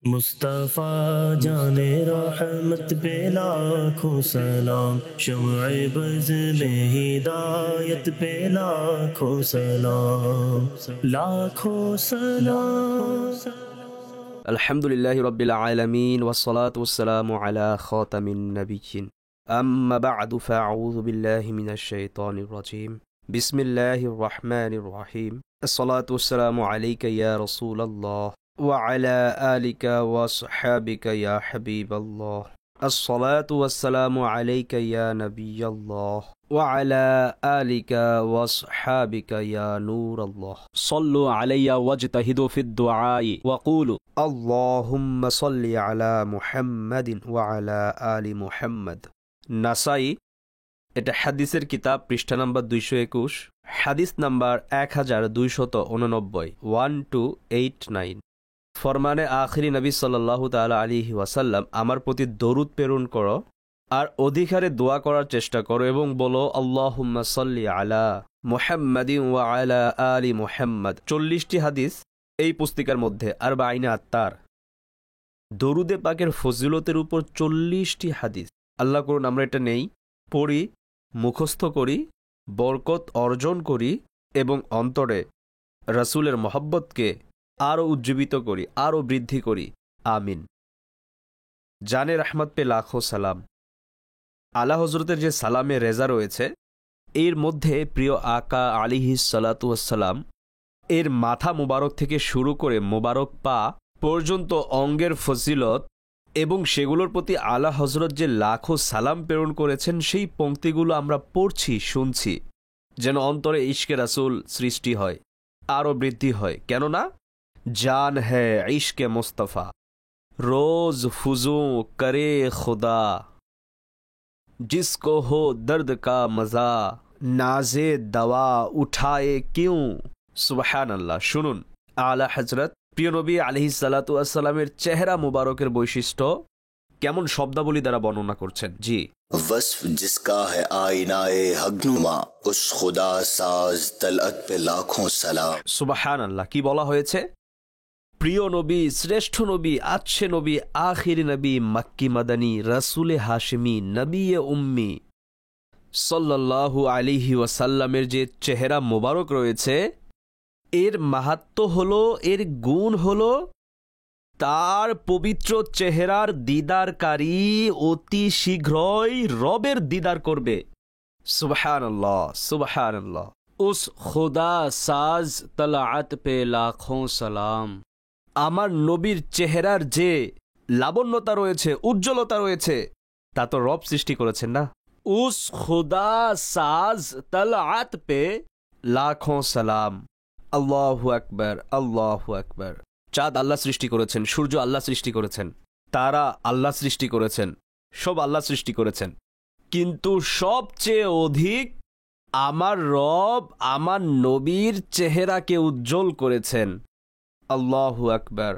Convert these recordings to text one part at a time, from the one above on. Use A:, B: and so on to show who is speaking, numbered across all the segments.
A: मुस्तफ़ा जाने रहमत पे लाखों सलाम, शम्अ बज़ में हिदायत पे लाखों सलाम, लाखों सलाम।
B: अल्हम्दुलिल्लाहि रब्बिल आलमीन वस्सलातु वस्सलामु अला खातामिन नबिय्यिन अम्मा बअदु फ़अऊज़ु बिल्लाहि मिनश शैतानिर रजीम बिस्मिल्लाहिर रहमानिर रहीम अस्सलातु वस्सलामु अलैका या रसूलल्लाह व अला आलिका व अस्हाबिका या हबीबल्लाह अस्सलातु वस्सलामु अलैका या नबियल्लाह व अला आलिका व अस्हाबिका या नूरल्लाह सल्लु अलैया वज्तहिदु फिद दुआई व क़ूलु अल्लाहुम्मा सल्लि अला मुहम्मदिन व अला आलि मुहम्मद। নাসাই, এটা হাদিসের কিতাব, পৃষ্ঠা নাম্বার 221, হাদিস নাম্বার 1289, 1289। ফরমানে আখিরি নবী সাল্লাল্লাহু তাআলা আলাইহি ওয়াসাল্লাম, আমার প্রতি দরুদ প্রেরণ করো আর অধিকারে দোয়া করার চেষ্টা করো এবং বলো আল্লাহুম্মা সাল্লি আলা মুহাম্মাদিন ওয়া আলা আলি মুহাম্মাদ। 40টি হাদিস এই পুস্তিকার মধ্যে, আর বাইনে আত্মার দরুদে পাকের ফজিলতের উপর 40টি হাদিস। আল্লাহ করুন আমরা এটা নেই, পড়ি, মুখস্থ করি, বরকত অর্জন করি এবং অন্তরে রাসূলের মহব্বতকে আরও উজ্জীবিত করি, আরও বৃদ্ধি করি। আমিন। জানে রহমত পে লাখো সালাম। আলা হজরতের যে সালামে রেজা রয়েছে, এর মধ্যে প্রিয় আকা আলিহিস সালাতু ওয়াসসালাম এর মাথা মুবারক থেকে শুরু করে মুবারক পা পর্যন্ত অঙ্গের ফজিলত এবং সেগুলোর প্রতি আলা হজরত যে লাখো সালাম প্রেরণ করেছেন, সেই পংক্তিগুলো আমরা পড়ছি, শুনছি, যেন অন্তরে ইশকে রাসূল সৃষ্টি হয়, আরও বৃদ্ধি হয়। কেননা জান হ্যায় ইশকে মুস্তাফা, রোজ ফুজু করে খুদা, जिसको हो दर्द का मजा, नाजे दवा उठाए क्यों। সুবহান আল্লাহ। শুনুন আলা হযরত প্রিয় নবী আলাইহিস সালাতু ওয়াস সালামের চেহারা মুবারকের বৈশিষ্ট্য কেমন শব্দাবলী দ্বারা বর্ণনা করছেন। জি,
C: वस्फ जिसका है आईनाए हकनुमा, उस खुदा साज तलअत पे लाखों सलाम।
B: সুবহান আল্লাহ। কি বলা হয়েছে? প্রিয় নবী, শ্রেষ্ঠ নবী, আচ্ছে নবী, আখিরি নবী, মক্কি মাদানী, রাসূলে হাশিমি, নবী উম্মি সাল্লাল্লাহু আলাইহি ওয়াসাল্লামের যে চেহারা মোবারক রয়েছে, এর মাহাত্ম্য হলো, এর গুণ হলো, তার পবিত্র চেহারার দিদারকারী অতি শীঘ্রই রবের দিদার করবে। সুবহানাল্লাহ, সুবহানাল্লাহ। উস খুদা সাজ তলাআত পে লাখোঁ সালাম। আমার নবীর চেহারার যে লাবণ্যতা রয়েছে, উজ্জ্বলতা রয়েছে, তা তো রব সৃষ্টি করেছেন না। উস খুদা সাজ তলাআত পে লাখোঁ সালাম। আল্লাহু আকবার, আল্লাহু আকবার। চাঁদ আল্লাহ সৃষ্টি করেছেন, সূর্য আল্লাহ সৃষ্টি করেছেন, তারা আল্লাহ সৃষ্টি করেছেন, সব আল্লাহ সৃষ্টি করেছেন। কিন্তু সবচেয়ে অধিক আমার রব আমার নবীর চেহারাকে উজ্জ্বল করেছেন। আল্লাহু আকবার।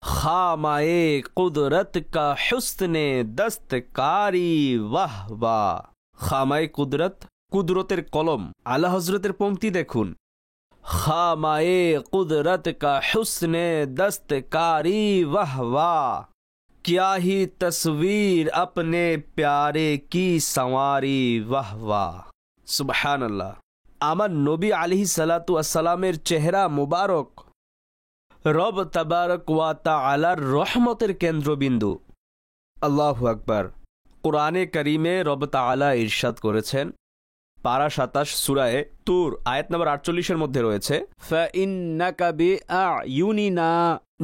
B: খামায়ে কুদরত কা হুসনে দস্তকারি ওয়াহ ওয়াহ। খামায়ে কুদরত, কুদরতের কলম। আলা হযরতের পংক্তি দেখুন, খামায়ে কুদরত কা হুসনে দস্তকারি ওয়াহ ওয়াহ, क्या ही तस्वीर अपने प्यारे की संवारी वाह वाह। सुबहान अल्लाह। আমার নবী আলাইহিস সালাতু ওয়াস সালামের চেহারা মুবারক রব তাবারক ওয়া তাআলার রহমতের কেন্দ্রবিন্দু। আল্লাহু আকবার। কোরআনে কারীমে রব তাআলা ইরশাদ করেছেন, পারা 27 সূরায়ে তুর আয়াত নম্বর 48 মধ্যে রয়েছে, ফাইন্নাকা বিআইউনিনা,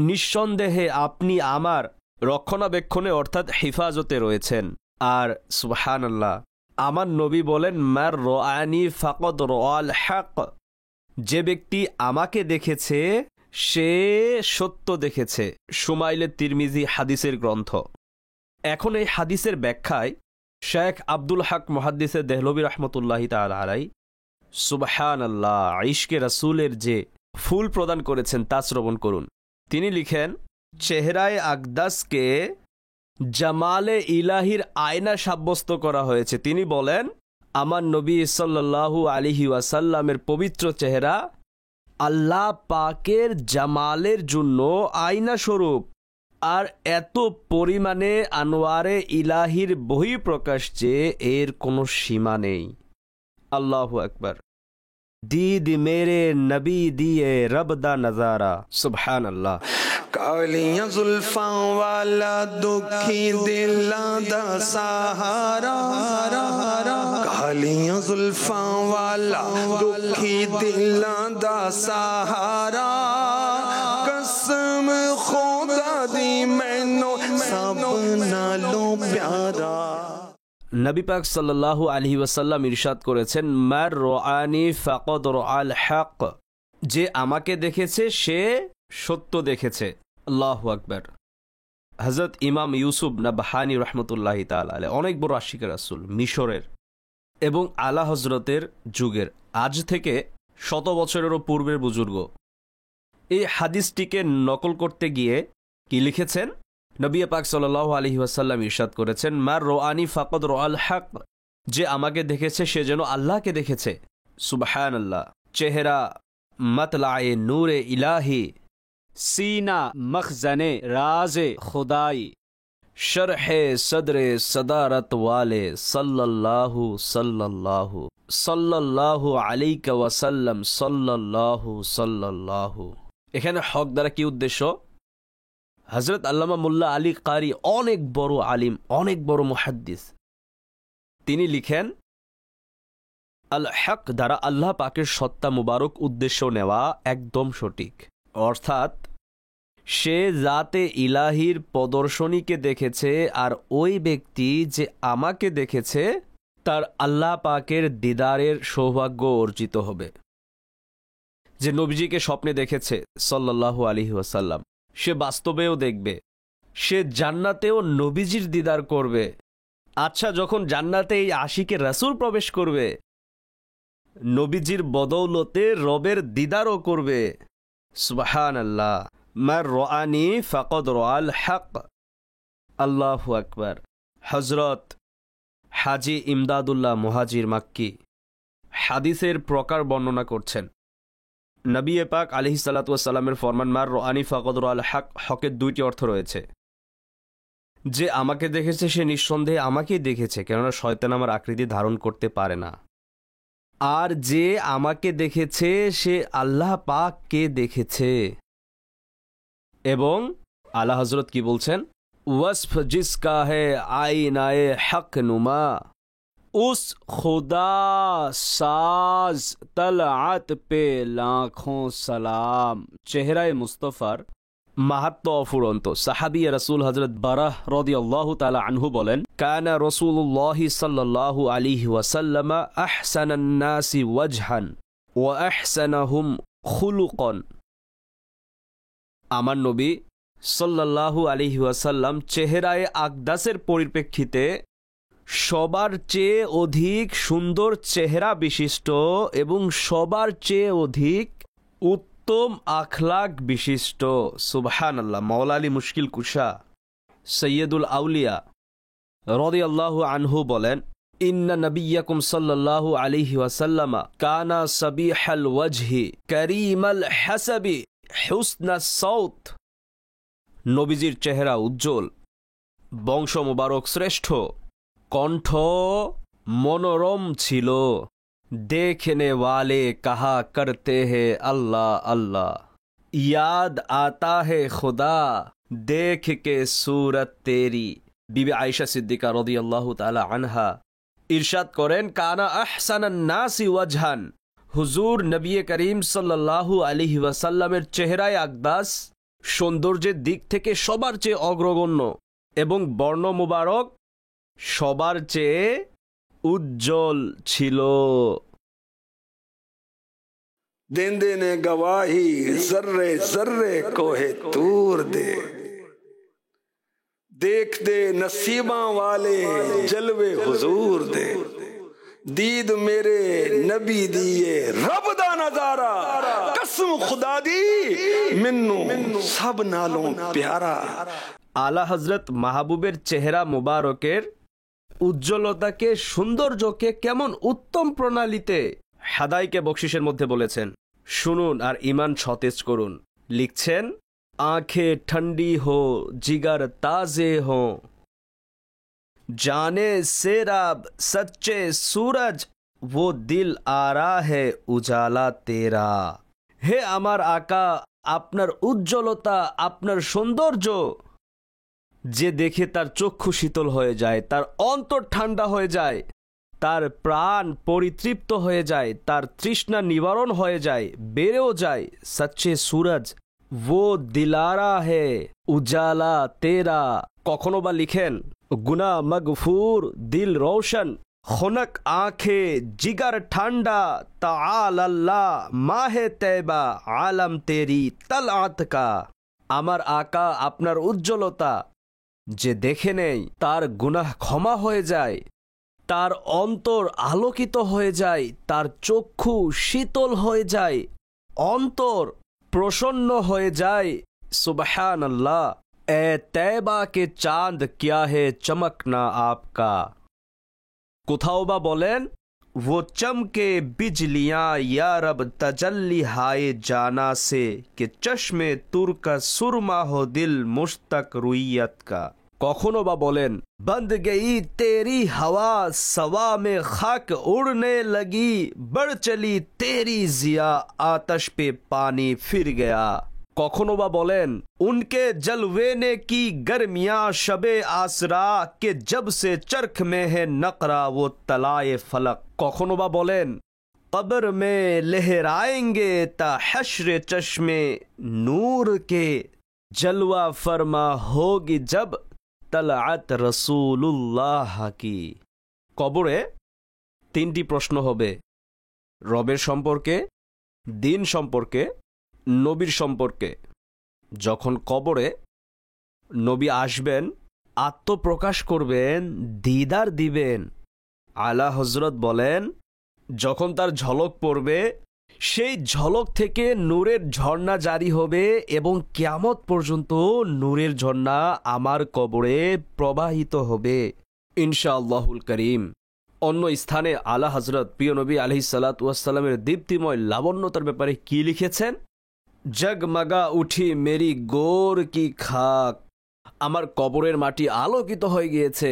B: নিঃসন্দেহে আপনি আমার রক্ষণাবেক্ষণে অর্থাৎ হিফাজতে রয়েছেন। আর সুবহানাল্লাহ, আমার নবী বলেন, মার রাআনি ফাকাদ রাআল হক, যে ব্যক্তি আমাকে দেখেছে সে সত্য দেখেছে। শুমাইলে তিরমিজি হাদিসের গ্রন্থ। এখন এই হাদিসের ব্যাখ্যায় শেখ আব্দুল হক মুহাদ্দিসে দেহলভী রহমতুল্লাহি তাআলা আলাইহি সুবহানাল্লাহ ইশকে রাসূলের যে ফুল প্রদান করেছেন তা শ্রবণ করুন। তিনি লিখেন, চেহারায় আকদাসকে জামালে ইলাহির আয়না সাব্যস্ত করা হয়েছে। তিনি বলেন, আমার নবী সাল্লাল্লাহু আলাইহি ওয়াসাল্লামের পবিত্র চেহারা আল্লাহ পাকের জামালের জন্য আয়না স্বরূপ। আর এত পরিমাণে আনোয়ারে ইলাহির বহিঃপ্রকাশ যে এর কোনো সীমা নেই। আল্লাহু আকবার। दीद मेरे नबी दिए रब दा नजारा, सुभान अल्लाह।
D: कालियां जुल्फां वाला दुखी दिलां दा सहारा, कालियां जुल्फां वाला दुखी दिलां दा सहारा, कसम खुदा दी मैनू सब नालों प्यारा।
B: নবী পাক সাল্লাল্লাহু আলাইহি ওয়াসাল্লাম ইরশাদ করেছেন, মার রাআনি ফাকাদ রাআল হক, যে আমাকে দেখেছে সে সত্য দেখেছে। আল্লাহু আকবার। হযরত ইমাম ইউসুফ নাবহানী রাহমাতুল্লাহি তাআলা আলাইহি অনেক বড় আশিক রাসূল, মিশরের এবং আলা হযরতের যুগের, আজ থেকে 100 বছরেরও পূর্বের বুজুর্গ। এই হাদিসটিকে নকল করতে গিয়ে কি লিখেছেন? নবী পাক সাল্লাল্লাহু আলাইহি ওয়াসাল্লাম ইরশাদ করেছেন, মার রাআনি ফাকাদ রাআল হক, যে আমাকে দেখেছে সে যেন আল্লাহকে দেখেছে। সুবহানাল্লাহ। চেহারা মতলায়ে নূরে ইলাহি, सीना मखजने राज़े खुदाई, शरहे सदरे सदारत वाले सल्लल्लाहु सल्लल्लाहु सल्लल्लाहु अलैहि वसल्लम सल्लल्लाहु सल्लल्लाहु। এখানে হক দ্বারা কি উদ্দেশ্য? হযরত আল্লামা মোল্লা আলী কারি অনেক বড় আলিম, অনেক বড় মুহাদ্দিস, তিনি লিখেন, আল হক দ্বারা আল্লাহ পাকের সত্তা মুবারক উদ্দেশ্য নেওয়া একদম সঠিক। অর্থাৎ সে জাতে ইলাহির প্রদর্শনীকে দেখেছে, আর ওই ব্যক্তি যে আমাকে দেখেছে তার আল্লাহ পাকের দিদারের সৌভাগ্য অর্জিত হবে। যে নবীজিকে স্বপ্নে দেখেছে সাল্লাল্লাহু আলাইহি ওয়াসাল্লাম, সে বাস্তবেও দেখবে, সে জান্নাতেও নবীজির দিদার করবে। আচ্ছা, যখন জান্নাতে এই আশিকে রাসূল প্রবেশ করবে, নবীজির বদৌলতে রবের দিদারও করবে। সুবহানাল্লাহ। মার রাআনি ফাকাদ রাআল হক। আল্লাহু আকবার। হযরত হাজী ইমদাদুল্লাহ মুহাজির মাক্কি হাদিসের প্রকার বর্ণনা করছেন। নবী পাক আলাইহিস সালাতু ওয়াস সালামের ফরমান, মার রাআনি ফাকাদ রাআল হক, হকের দুইটি অর্থ রয়েছে। যে আমাকে দেখেছে সে নিঃসন্দেহে আমাকেই দেখেছে, কেননা শয়তান আমার আকৃতি ধারণ করতে পারে না। আর যে আমাকে দেখেছে সে আল্লাহ পাককে দেখেছে। এবং আলা হযরত কি বলছেন? ওয়াসফ জিসকা হে আইনায়ে হক নুমা, উস খুদা সাজ তলআত পে লাখোं সালাম। চেহারায় মুস্তফার মাহাত্ম অফুরন্ত। সাহাবী রাসূল হযরত বারাহ রাদিয়াল্লাহু তাআলা আনহু বলেন, কানা রাসূলুল্লাহি সাল্লাল্লাহু আলাইহি ওয়াসাল্লাম আহসানান নাসি ওয়াজহান ওয়া আহসানাহুম খুলুকান। আমার নবী সাল্লাল্লাহু আলাইহি ওয়াসাল্লাম চেহারায় আকদাসের পরিপ্রেক্ষিতে সবার চেয়ে অধিক সুন্দর চেহারা বিশিষ্ট এবং সবার চেয়ে অধিক উত্তম আখলাক বিশিষ্ট। সুবহানাল্লাহ। মাওলা আলী মুশকিল কুশা সৈয়দুল আউলিয়া রাদিয়াল্লাহু আনহু বলেন, ইন্না নবিয়্যাকুম সাল্লাল্লাহু আলাইহি ওয়াসাল্লাম কানা সাবিহাল ওয়াজহি কারীমাল হাসাবি হুসনাস সাউত। নবীজির চেহারা উজ্জ্বল, বংশ মুবারক শ্রেষ্ঠ, কণ্ঠ মনোরম ছিল। देखने वाले कहा करते हैं अल्लाह अल्लाह, याद आता है खुदा देख के सूरत तेरी। বিবি আয়েশা সিদ্দিকা রাদিয়াল্লাহু তাআলা আনহা ইরশাদ করেন, কানা আহসানান নাসি ওয়াজহান। হুজুর নবী করিম সাল্লাল্লাহু আলাইহি ওয়াসাল্লামের চেহারায় আকদাস সৌন্দর্যের দিক থেকে সবার চেয়ে অগ্রগণ্য এবং বর্ণ মুবারক সবার চেয়ে উজ্জ্বল ছিল।
D: देंदे ने गवाही जर्रे जर्रे कोहे तूर दे, देख दे नसीबा वाले जलवे हुजूर दे, दीद मेरे नबी दिए रब दा नजारा, कसम खुदा दी मिन्नू सब नालों प्यारा।
B: आला हजरत মাহবুবের চেহারা মুবারকের উজ্জ্বলতাকে, সৌন্দর্যকে কেমন উত্তম প্রণালীতে হাদাইকে বকশিসের মধ্যে বলেছেন। শুনুন আর ঈমান সতেজ করুন। লিখছেন, आंखें ठंडी हो जिगर ताजे हो, जाने सेराब सच्चे सूरज वो दिल आरा है उजाला तेरा। হে আমার আকা, আপনার উজ্জ্বলতা, আপনার সৌন্দর্য যে দেখে তার চক্ষু শীতল হয়ে যায়, তার অন্তর ঠান্ডা হয়ে যায়, তার প্রাণ পরিতৃপ্ত হয়ে যায়, তার তৃষ্ণা নিবারণ হয়ে যায়, বেড়েও যায়। সচ্চে সুরজ वो दिलारा है उजाला तेरा। কখনো বা লিখেন গুনাহ মগফুর দিল রোশন, খুনক আঁখে জিগার ঠান্ডা, তাআল আল্লাহ মাহে তৈবা আলম তেরি তলআত কা। আমার আকা, আপনার উজ্জ্বলতা যে দেখে নেই তার গুনাহ ক্ষমা হয়ে যায়, তার অন্তর আলোকিত হয়ে যায়, তার চক্ষু শীতল হয়ে যায়, অন্তর প্রসন্ন হয়ে যায়। সুবহানাল্লাহ। এ তৈবা কে চাঁদ क्या है चमकना आपका। কোথাও বা বলেন वो चमके बिजलियां या रब तजल्ली हाय जाना से कि चश्मे तुर का सुरमा हो दिल मुश्तक रुइयत का। কখনো বা বলেন बंद गई तेरी हवा सवा में खाक उड़ने लगी, बढ़ चली तेरी जिया आतश पे पानी फिर गया। কখনো বা বলেন उनके जलवे ने की गर्मियां शबे आसरा के जब से चरख में है नकरा वो तलाए फलक। কখনো বা বলেন कब्र में लहराएंगे ता हश्र चश्मे नूर के, जलवा फरमा होगी जब तलअत रसूलुल्लाह की। কবরে তিনটি প্রশ্ন হবে, রবের সম্পর্কে, দিন সম্পর্কে, নবীর সম্পর্কে। যখন কবরে নবী আসবেন, আত্মপ্রকাশ করবেন, দিদার দিবেন, আলা হজরত বলেন যখন তার ঝলক পড়বে সেই ঝলক থেকে নূরের ঝর্ণা জারি হবে এবং কিয়ামত পর্যন্ত নূরের ঝর্ণা আমার কবরে প্রবাহিত হবে ইনশাআল্লাহুল করিম। অন্য স্থানে আলা হজরত প্রিয় নবী আলাইহিস সালাতু ওয়াস সালামের দীপ্তিময় লাবণ্যতার ব্যাপারে কি লিখেছেন? জগমগা উঠি মেরি গোর কি খাক, আমার কবরের মাটি আলোকিত হয়ে গিয়েছে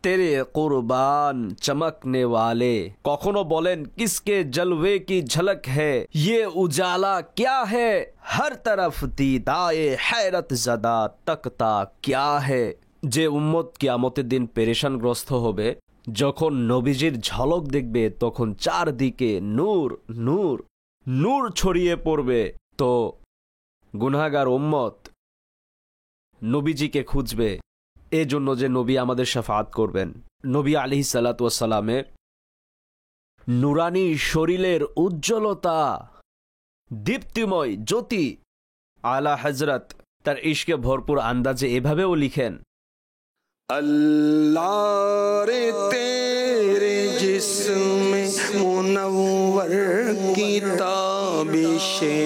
B: তেরে কুরবান চমকনে ওয়ালে। কখনো বলেন কিসকে জলওয়ে কি ঝলক है ये उजाला क्या है, हर तरफ दीदाए हैरत ज़दा तकता क्या है। যে উম্মত কিয়ামতের দিন পেরেশানগ্রস্ত হবে, যখন নবীজির ঝলক দেখবে তখন চারদিকে নূর নূর নূর ছড়িয়ে পড়বে। তো গুনাহগার উম্মত নবীজিকে খুঁজবে, এজন্য যে নবী আমাদের শাফাআত করবেন। নবী আলাইহিস সালাতু ওয়াস সালামের নুরানি শরীরের উজ্জ্বলতা, দীপ্তিময় জ্যোতি। আলা হযরত তার ইশকে ভরপুর আন্দাজে এভাবেও লিখেন
D: अल्लाह रे तेरे जिस्म मुनव्वर की ताबिशे,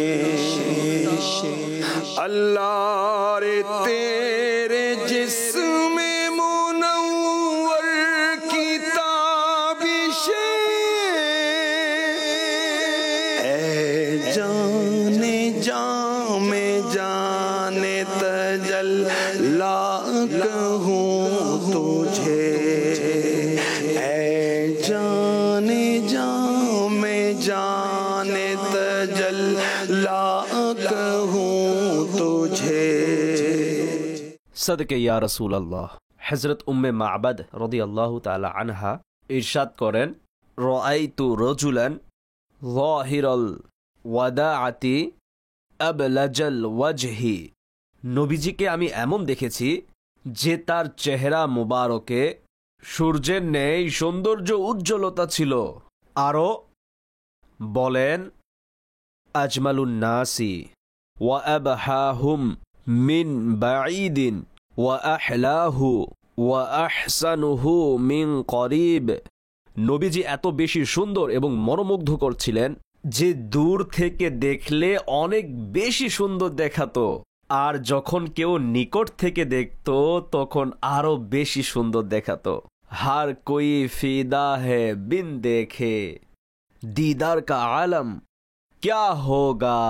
D: अल्लाह रे तेरे जिस्म मुनव्वर की ताबिशे, ऐ जाने जामे जाने तजल्ला कहूँ तुझे, ऐ जाने जा मैं जाने तजल्ला कहूँ तुझे।
B: सदके या रसूल अल्लाह। हजरत उम्मे माबद रदियल्लाहु ताला अनहा इरशाद करें रायतु रजुलन ज़ाहिरल वदाअति अबलजल वजही। নবীজিকে আমি এমন দেখেছি যে তার চেহারা মুবারকে সূর্যের ন্যায় সৌন্দর্য উজ্জ্বলতা ছিল। আরও বলেন আজমালুন নাসি ওয়া আবহাহুম মিন বাঈদিন ওয়া আহলাহু ওয়া আহসানুহু মিন করিব। নবীজি এত বেশি সুন্দর এবং মনোমুগ্ধকর ছিলেন যে দূর থেকে দেখলে অনেক বেশি সুন্দর দেখাতো, আর যখন কেউ নিকট থেকে দেখত তখন আরো বেশি সুন্দর দেখাতো। হার কোই ফিদা হে বিন দেখে, दीदार का आलम क्या होगा।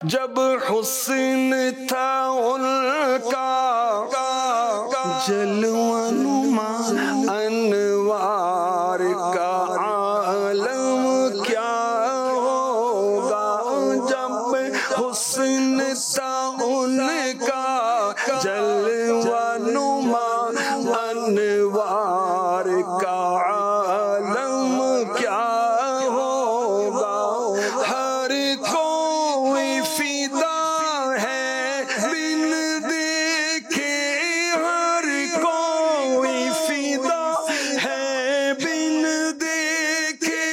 D: जब हुस्न था उनका जलवानुमा अनवार का आलम क्या होगा। जब हुस्न था उनका जलवानुमा अनवार का आलम क्या होगा। हर कोई फिदा है बिन देखे, हर कोई फिदा है बिन देखे।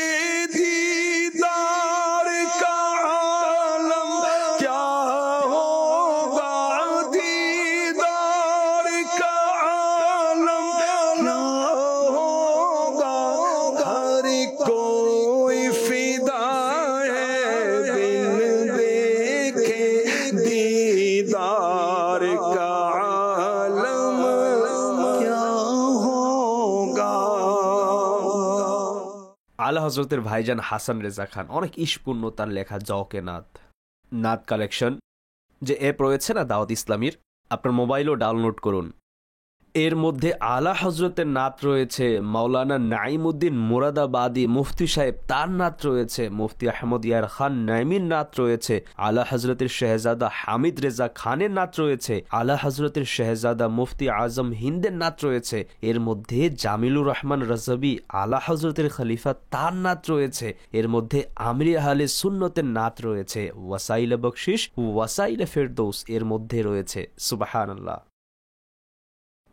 D: दीदार का आलम क्या होगा, दीदार का आलम क्या होगा। हर कोई फिदा है बिन देखे, दीदार का आलम क्या होगा।
B: আলা হজরতের ভাইজান হাসান রেজা খান অনেক ইশপূর্ণ তার লেখা জকে নাত কালেকশন যে অ্যাপ রয়েছে না দাওয়াত ইসলামীর, আপনার মোবাইলও ডাউনলোড করুন। এর মধ্যে আলা হজরতের নাত রয়েছে, মাওলানা নাইমুদ্দিন মুরাদাবাদী মুফতি সাহেব তার নাত রয়েছে, মুফতি আহমদ ইয়ার খান নাইমির নাত রয়েছে, আলা হজরতের শেহজাদা হামিদ রেজা খানের নাত রয়েছে, আলা হজরতের শেহজাদা মুফতি আজম হিন্দের নাত রয়েছে। এর মধ্যে জামিলুর রহমান রজবি আলা হজরতের খলিফা তার নাত রয়েছে। এর মধ্যে আমির আহলে সুন্নতের নাত রয়েছে, ওয়াসাইলে বকশিশ, ওয়াসাইলে ফেরদৌস এর মধ্যে রয়েছে। সুবহানাল্লাহ।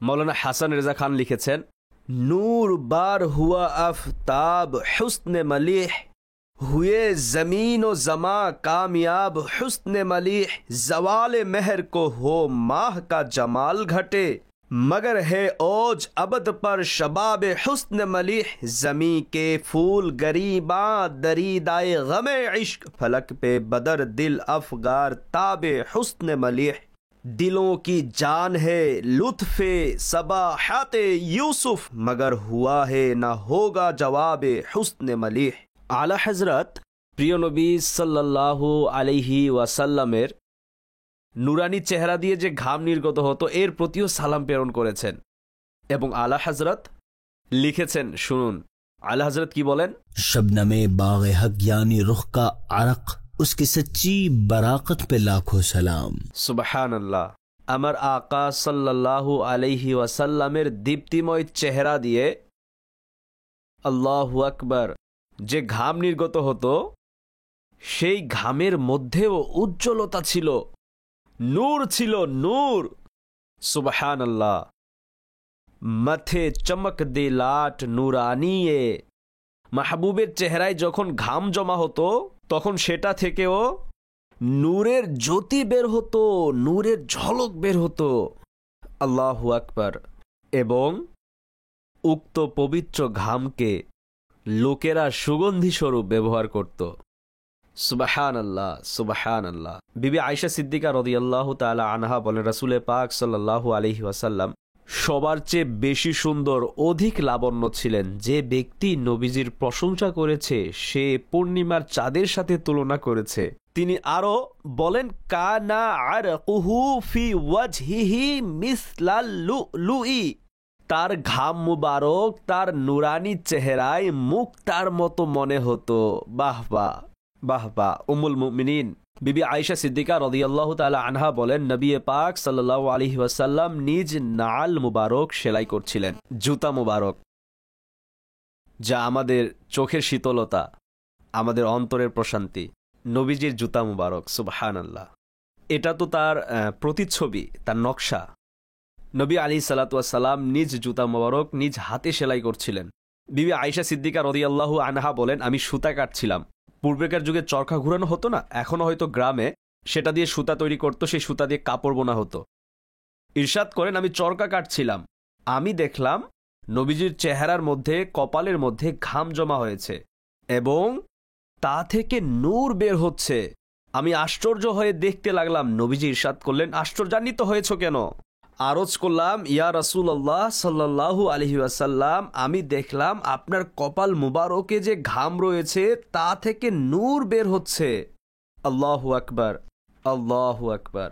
B: मौलाना हसन रजा खान लिखेছেন, नूर बार हुआ आफ्ताब हुस्न मलीह, हुए जमीन व जमा कामयाब हुस्न मलीह। जवाल महर को हो माह का जमाल घटे, मगर है ओज अबद पर शबाब हुस्न मलीह। जमी के फूल गरीबा दरीदाए गमे इश्क, फलक पे बदर दिल अफगार ताबे हुस्न मलीह। दिलों की जान है लुत्फे सबाहते यूसुफ, मगर हुआ है ना होगा जवाब हुस्न मलीह। आला हजरत प्रिय नबी सल्लल्लाहु आलैहि ওয়াসাল্লামের নুরানি চেহারা দিয়ে যে ঘাম নির্গত হতো এর প্রতিও সালাম প্রেরণ করেছেন। এবং আলা হজরত লিখেছেন, শুনুন আলা হজরত কি বলেন,
E: शबनमे बाग़ हक यानी रुख का अरक, उसकी सच्ची बराकत पे लाखों सलाम।
B: সুবহানাল্লাহ। আমার আকা সাল্লাল্লাহু আলাইহি ওয়াসাল্লামের দীপ্তিময় চেহারা দিয়ে আল্লাহু আকবার যে ঘাম নির্গত হতো সেই ঘামের মধ্যেও উজ্জ্বলতা ছিল, নূর ছিল, নূর। সুবহানাল্লাহ। মাথে চমক দে লাট নুরানিয়ে, মাহবুবের চেহারায় যখন ঘাম জমা হতো তখন সেটা থেকেও নূরের জ্যোতি বের হতো, নূরের ঝলক বের হতো। আল্লাহু আকবার। এবং উক্ত পবিত্র ঘামকে লোকেরা সুগন্ধি স্বরূপ ব্যবহার করত। সুবহানাল্লাহ, সুবহানাল্লাহ। বিবি আয়েশা সিদ্দিকা রাদিয়াল্লাহু তাআলা আনহা বলেন, রাসূল পাক সাল্লাল্লাহু আলাইহি ওয়াসাল্লাম সবার চেয়ে বেশি সুন্দর, অধিক লাবণ্য ছিলেন। যে ব্যক্তি নবীজির প্রশংসা করেছে সে পূর্ণিমার চাঁদের সাথে তুলনা করেছে। তিনি আরো বলেন, কানা আরকুহু ফি ওয়াজহিহি মিসলাল লুলুই, তার ঘাম মুবারক তার নুরানি চেহারায় মুক্তার মতো মনে হতো। বাহ বাহ, বাহ বাহ। উম্মুল মুমিনিন বিবি আয়েশা সিদ্দিকা রাদিয়াল্লাহু তাআলা আনহা বলেন, নবী পাক সাল্লাল্লাহু আলাইহি ওয়াসাল্লাম নিজ নাল মুবারক সেলাই করছিলেন, জুতা মুবারক, যা আমাদের চোখের শীতলতা, আমাদের অন্তরের প্রশান্তি। নবীজির জুতা মুবারক, সুবহানাল্লাহ। এটা তো তার প্রতিচ্ছবি, তার নকশা। নবী আলাইহিস সালাতু ওয়াস সালাম নিজ জুতা মুবারক নিজ হাতে সেলাই করছিলেন। বিবি আয়েশা সিদ্দিকা রাদিয়াল্লাহু আনহা বলেন, আমি সুতা কাটছিলাম। পূর্বেকার যুগে চরকা ঘুরানো হতো না, এখনো হয়তো গ্রামে সেটা দিয়ে সুতা তৈরি করতো, সেই সুতা দিয়ে কাপড় বোনা হতো। ইরশাদ করেন, আমি চরকা কাটছিলাম, আমি দেখলাম নবীজির চেহারার মধ্যে, কপালের মধ্যে ঘাম জমা হয়েছে এবং তা থেকে নূর বের হচ্ছে। আমি আশ্চর্য হয়ে দেখতে লাগলাম। নবীজি ইরশাদ করলেন, আশ্চর্যান্বিত হয়েছ কেন? আরজ করলাম, ইয়া রাসূলুল্লাহ সাল্লাল্লাহু আলাইহি ওয়াসাল্লাম, আমি দেখলাম আপনার কপাল মুবারকে যে ঘাম রয়েছে তা থেকে নূর বের হচ্ছে। আল্লাহু আকবার। আল্লাহু আকবার।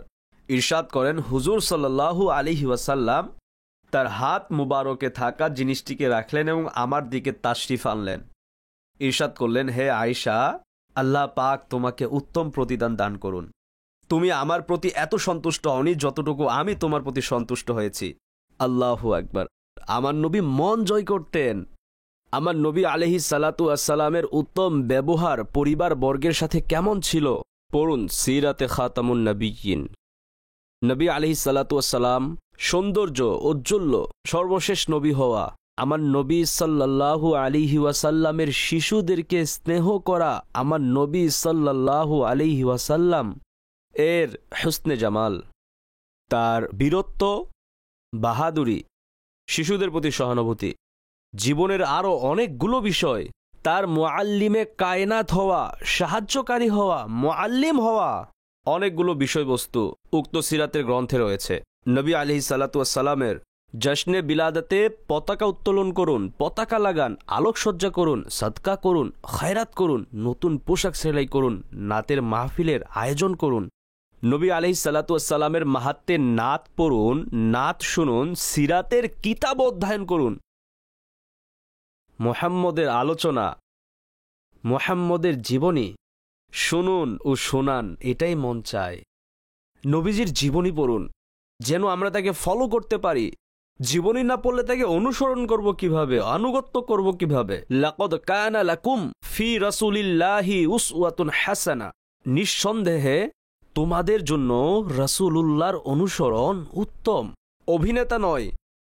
B: ইরশাদ করেন হুজুর সাল্লাল্লাহু আলাইহি ওয়াসাল্লাম তার হাত মুবারকে থাকা জিনিসটিকে রাখলেন এবং আমার দিকে তাশরিফ আনলেন। ইরশাদ করলেন, হে আয়েশা, আল্লাহ পাক তোমাকে উত্তম প্রতিদান দান করুন। তুমি আমার প্রতি এত সন্তুষ্ট হওনি যতটুকু আমি তোমার প্রতি সন্তুষ্ট হয়েছি। আল্লাহু আকবার। আমার নবী মন জয় করতেন। আমার নবী আলাইহিস সালাতু ওয়াসসালামের উত্তম ব্যবহার পরিবার বর্গের সাথে কেমন ছিল পড়ুন সিরাতে খাতামুন নবিয়্যিন। নবী আলাইহিস সালাতু ওয়াসসালাম সৌন্দর্য, ঔজ্জ্বল্য, সর্বশেষ নবী হওয়া, আমার নবী সাল্লাল্লাহু আলাইহি ওয়াসাল্লামের শিশুদেরকে স্নেহ করা, আমার নবী সাল্লাল্লাহু আলাইহি ওয়াসাল্লাম এর হুসনে জামাল, তার বীরত্ব, বাহাদুরি, শিশুদের প্রতি সহানুভূতি, জীবনের আরও অনেকগুলো বিষয়, তার মুআল্লিমে কায়নাত হওয়া, সাহায্যকারী হওয়া, মুআল্লিম হওয়া, অনেকগুলো বিষয়বস্তু উক্ত সিরাতের গ্রন্থে রয়েছে। নবী আলাইহিস সালাতু ওয়াসসালামের জশ্নে বিলাদতে পতাকা উত্তোলন করুন, পতাকা লাগান, আলোকসজ্জা করুন, সাদকা করুন, খায়রাত করুন, নতুন পোশাক সেলাই করুন, নাতের মাহফিলের আয়োজন করুন, নবী আলাইহিস সালাতু ওয়াসসালামের মাহাত্মে নাত পড়ুন, নাত শুনুন, সিরাতের কিতাব অধ্যয়ন করুন, মুহাম্মদের আলোচনা, মুহাম্মদের জীবনী শুনুন ও শোনান, এটাই মন চায়। নবীজির জীবনী পড়ুন যেন আমরা তাকে ফলো করতে পারি। জীবনী না পড়লে তাকে অনুসরণ করব কিভাবে, আনুগত্য করব কিভাবে? লাকাদ কানা লাকুম ফি রাসূলিল্লাহি উসওয়াতুন হাসানা, নিঃসন্দেহে তোমাদের জন্য রাসূলুল্লাহর অনুসরণ উত্তম। অভিনেতা নয়,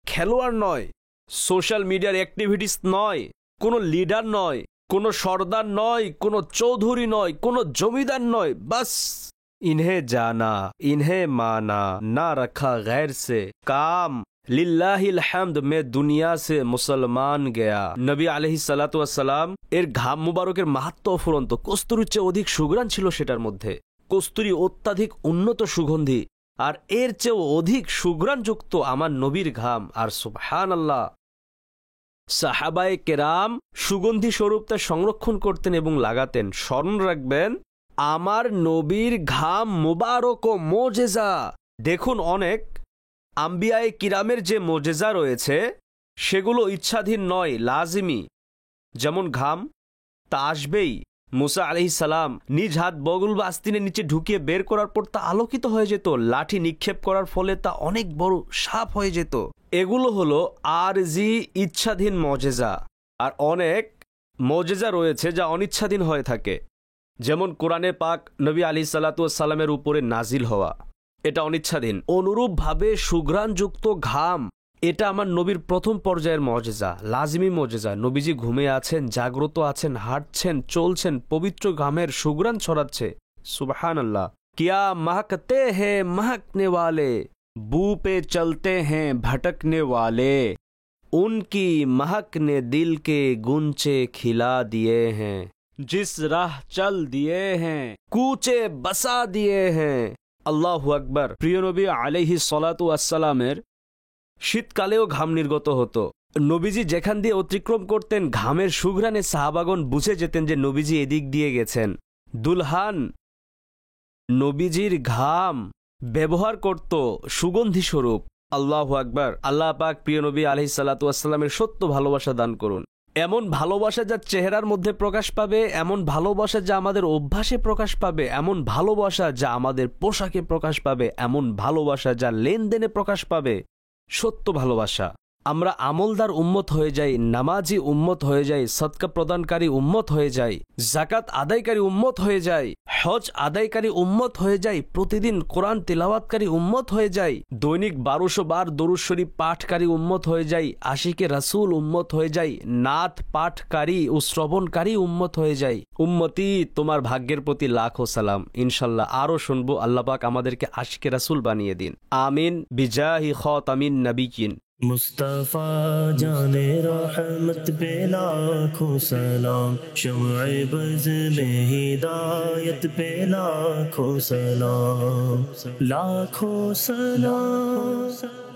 B: খেলোয়াড় নয়, সোশ্যাল মিডিয়ার অ্যাক্টিভিটিস নয়, কোনো লিডার নয়, কোনো সর্দার নয়, কোনো চৌধুরী নয়, কোনো জমিদার নয়, বাস ইনহে জানা ইনহে মানা না রাখা গैर से काम লিল্লাহিল হামদ মে দুনিয়া সে মুসলমান গয়া। নবী আলাইহিস সালাতু ওয়াসসালাম এর ঘাম মুবারকের মাহাত্ম্য অফুরন্ত। কস্তুরীর চেয়ে অধিক সুঘ্রাণ ছিল সেটার মধ্যে। কস্তুরী অত্যাধিক উন্নত সুগন্ধি, আর এর চেয়েও অধিক সুঘ্রাণযুক্ত আমার নবীর ঘাম। আর সুবহানাল্লাহ, সাহাবায়ে কেরাম সুগন্ধি স্বরূপ তা সংরক্ষণ করতেন এবং লাগাতেন। স্মরণ রাখবেন, আমার নবীর ঘাম মুবারক ও মোজেজা। দেখুন, অনেক আম্বিয়ায়ে কিরামের যে মোজেজা রয়েছে সেগুলো ইচ্ছাধীন নয়, লাজিমি। যেমন ঘাম, তা আসবেই। মুসা আলাইহিস সালাম নিজ হাত বগল বা আস্তিনের নিচে ঢুকিয়ে বের করার পর তা আলোকিত হয়ে যেত। লাঠি নিক্ষেপ করার ফলে তা অনেক বড় সাপ হয়ে যেত। এগুলো হলো আরজি ইচ্ছাধীন মজেজা। আর অনেক মজেজা রয়েছে যা অনিচ্ছাধীন হয়ে থাকে। যেমন কোরআনে পাক নবী আলাইহিস সালাতু ওয়াসসালামের উপরে নাজিল হওয়া, এটা অনিচ্ছাধীন। অনুরূপভাবে সুঘ্রাণযুক্ত ঘাম, এটা আমার নবীর প্রথম পর্যায়ের মজেজা, লাজিমি মজেজা। নবীজি ঘুমে আছেন, জাগ্রত আছেন, হাঁটছেন, চলছেন, পবিত্র ঘামের সুঘ্রাণ ছড়াচ্ছে। সুবহানাল্লাহ। কিয়া महकते हैं महकने वाले, बू पे चलते हैं भटकने वाले, उनकी महक ने दिल के गुंचे खिला दिए हैं, जिस राह चल दिए हैं कूचे बसा दिए हैं। আল্লাহু আকবার। প্রিয় নবী আলাইহিস সালাতু ওয়াসসালামের শীতকালেও ঘাম নির্গত হতো। নবীজি যেখান দিয়ে অতিক্রম করতেন, ঘামের সুঘ্রাণে সাহাবাগণ বুঝে যেতেন যে নবীজি এদিক দিয়ে গেছেন। দুলহান নবীজির ঘাম ব্যবহার করত সুগন্ধি স্বরূপ। আল্লাহু আকবার। আল্লাহ পাক প্রিয় নবী আলাইহিস সালাতু ওয়াসসালামের সত্য ভালোবাসা দান করুন। এমন ভালোবাসা যা চেহারার মধ্যে প্রকাশ পাবে, এমন ভালোবাসা যা আমাদের অভ্যাসে প্রকাশ পাবে, এমন ভালোবাসা যা আমাদের পোশাকে প্রকাশ পাবে, এমন ভালোবাসা যা লেনদেনে প্রকাশ পাবে। সত্য ভালোবাসা। আমরা আমলদার উম্মত হয়ে যাই, নামাজি উম্মত হয়ে যাই, সদকা প্রদানকারী উম্মত হয়ে যাই, জাকাত আদায়কারী উম্মত হয়ে যাই, হজ আদায়কারী উম্মত হয়ে যাই, প্রতিদিন কোরআন তিলাওয়াতকারী উম্মত হয়ে যাই, দৈনিক 1200 বার দরুদ শরীফ পাঠকারী উম্মত হয়ে যাই, আশিকে রাসূল উম্মত হয়ে যাই, নাত পাঠকারী ও শ্রবণকারী উম্মত হয়ে যাই। উম্মতি, তোমার ভাগ্যের প্রতি লাখো সালাম। ইনশাল্লাহ আরো শুনবো। আল্লাহ পাক আমাদেরকে আশিকে রাসূল বানিয়ে দিন। আমিন বিজাহি খাতামিন নবিয়্যিন।
A: मुस्तफ़ा जाने रहमत पे लाखों सलाम, शम्अ बज़ में हिदायत पे लाखों सलाम, लाखों सलाम।